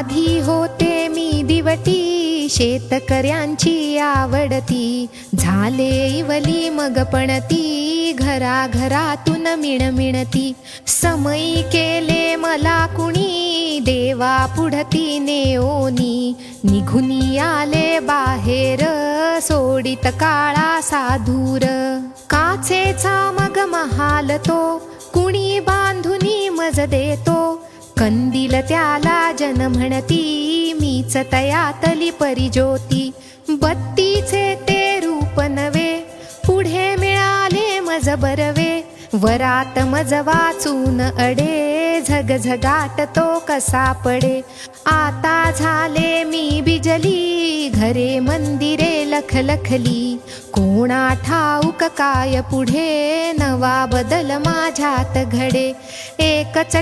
आधी होते मी दिवटी, शेतकऱ्यांची आवडती. झाले इवली मग पणती, घराघरातून मिणमिणती. समयी केले मला कुणी, देवा पुढती नेओनी. निघुनी आले बाहेर, सोडित काळा साधूर. काचेचा मग महाल तो, कुणी बांधुनी मज देतो. कंदील त्याला जन म्हणती, मीच तयातली परिज्योती. बत्तीचे ते रूप नवे, पुढे मिळाले मज बरवे. वरात मज वाचून अडे, झगझगाट तो कसा पडे. आता झाले मी बिजली, घरे मंदिरे लखलखली. कोणा ठाऊक काय पुढे, नवा बदल माझ्यात घडे. एकच